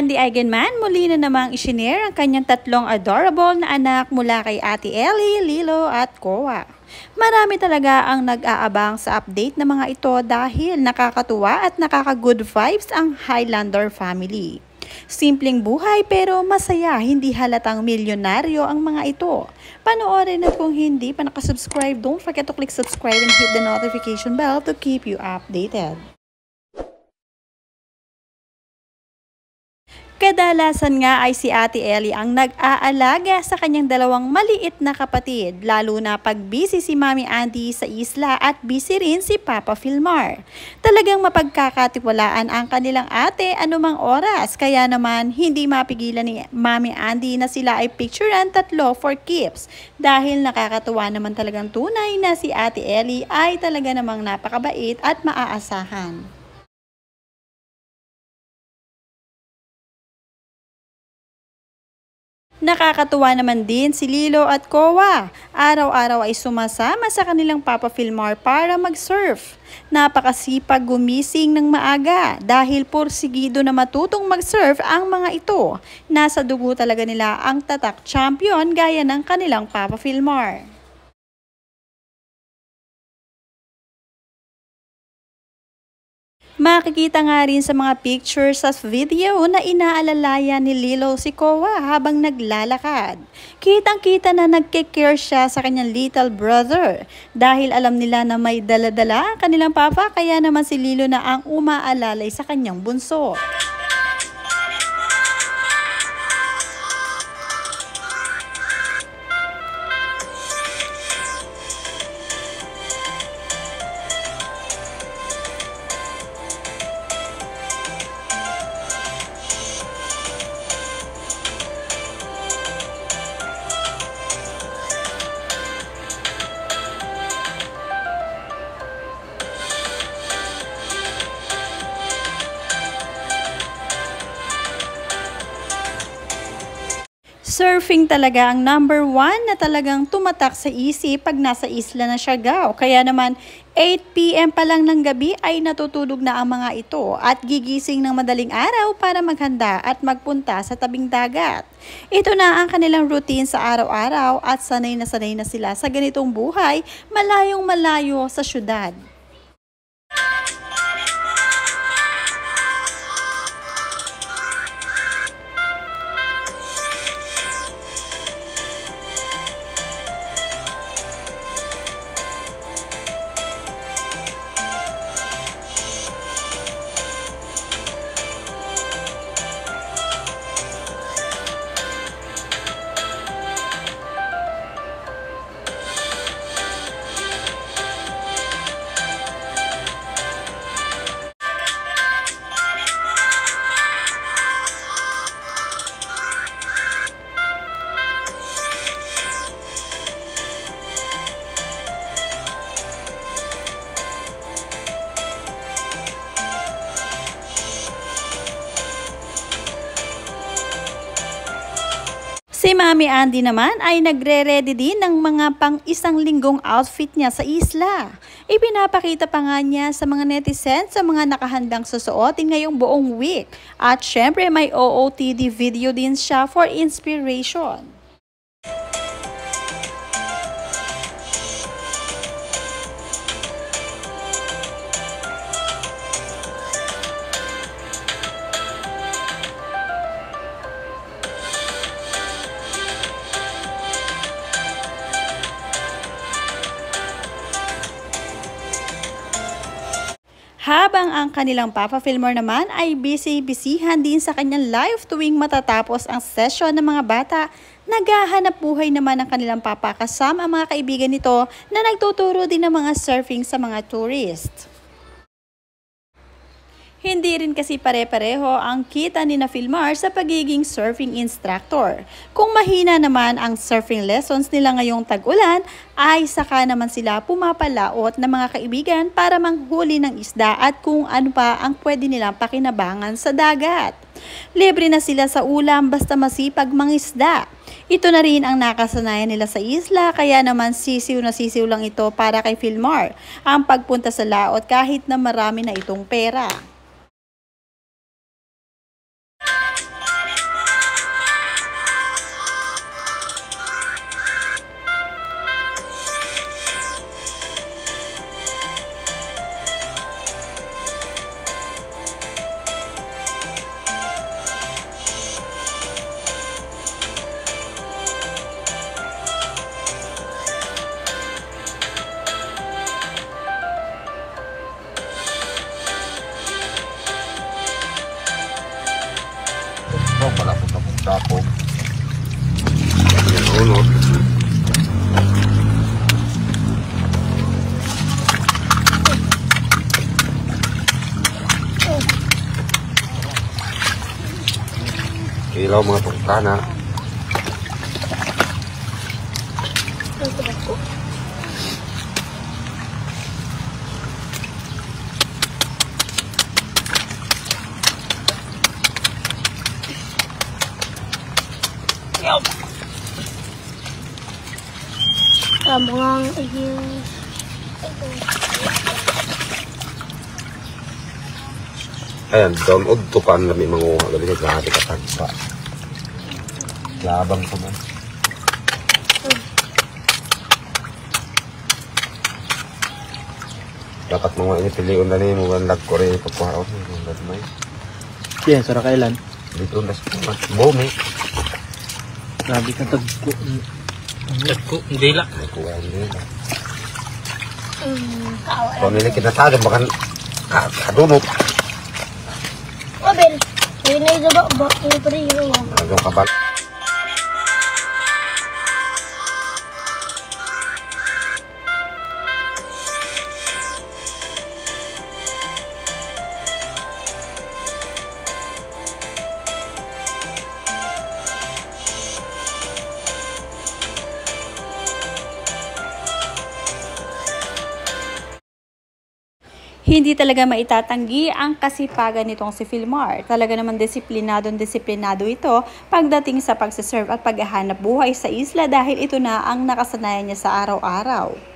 Andy Eigenman muli na namang isinare ang kanyang tatlong adorable na anak mula kay Ate Ellie, Lilo at Koa. Marami talaga ang nag-aabang sa update ng mga ito dahil nakakatuwa at nakaka-good vibes ang Highlander family. Simpleng buhay pero masaya, hindi halatang milyonaryo ang mga ito. Panoorin at kung hindi pa nakasubscribe, don't forget to click subscribe and hit the notification bell to keep you updated. Kadalasan nga ay si Ate Ellie ang nag-aalaga sa kanyang dalawang maliit na kapatid, lalo na pag busy si Mami Andy sa isla at busy rin si Papa Filmar. Talagang mapagkakatiwalaan ang kanilang ate anumang oras, kaya naman hindi mapigilan ni Mami Andy na sila ay picturean tatlo for keeps. Dahil nakakatuwa naman talagang tunay na si Ate Ellie ay talaga namang napakabait at maaasahan. Nakakatuwa naman din si Lilo at Koa. Araw-araw ay sumasama sa kanilang Papa Filmar para mag-surf. Napakasipag gumising ng maaga dahil porsigido na matutong mag-surf ang mga ito. Nasa dugo talaga nila ang tatak champion gaya ng kanilang Papa Filmar. Makikita nga rin sa mga pictures at video na inaalalayan ni Lilo si Koa habang naglalakad. Kitang-kita na nagke-care siya sa kanyang little brother dahil alam nila na may dala-dala ang kanilang papa, kaya naman si Lilo na ang umaalalay sa kanyang bunso. Surfing talaga ang number 1 na talagang tumatak sa isip pag nasa isla ng Siargao. Kaya naman 8 PM pa lang ng gabi ay natutulog na ang mga ito at gigising ng madaling araw para maghanda at magpunta sa tabing dagat. Ito na ang kanilang routine sa araw-araw at sanay na sila sa ganitong buhay, malayong malayo sa syudad. Si Mami Andy naman ay nagre-ready din ng mga pang-isang linggong outfit niya sa isla. Ipinapakita pa nga niya sa mga netizens sa mga nakahandang susuotin ngayong buong week. At syempre may OOTD video din siya for inspiration. Habang ang kanilang Papa Filmar naman ay busy-busyhan din sa kanyang live tuwing matatapos ang session ng mga bata, naghahanap buhay naman ang kanilang papa kasama ang mga kaibigan nito na nagtuturo din ng mga surfing sa mga tourist. Hindi rin kasi pare-pareho ang kita ni na Filmar sa pagiging surfing instructor. Kung mahina naman ang surfing lessons nila ngayong tag-ulan, ay saka naman sila pumapalaot ng mga kaibigan para manghuli ng isda at kung ano pa ang pwede nilang pakinabangan sa dagat. Libre na sila sa ulam basta masipag mangisda. Ito na rin ang nakasanayan nila sa isla, kaya naman sisiw na sisiw lang ito para kay Filmar ang pagpunta sa laot kahit na marami na itong pera. Ikaw pala po papunta po. Yan unod. Ilaw mga tungkana. Mga yung Ayan, doon udtukan kami manguha. Gabi sa grabe katagpa. Labang ko man. Dapat mga inipiliun na niyo mga lag ko rin pagkuha ko. Yan, sara kailan? Dito na sa bumi. Grabe ka tagko. Tagko, hindi lang. May kuha nila. kaawa. Kung nila kinatagan, baka kadunot. Mabel, hindi na yung ba? Hindi pa rin yun. Hanggang kabal. Hindi talaga maitatanggi ang kasipagan nitong si Philmar. Talaga naman disiplinado ito pagdating sa pagsaserve at paghahanap buhay sa isla dahil ito na ang nakasanayan niya sa araw-araw.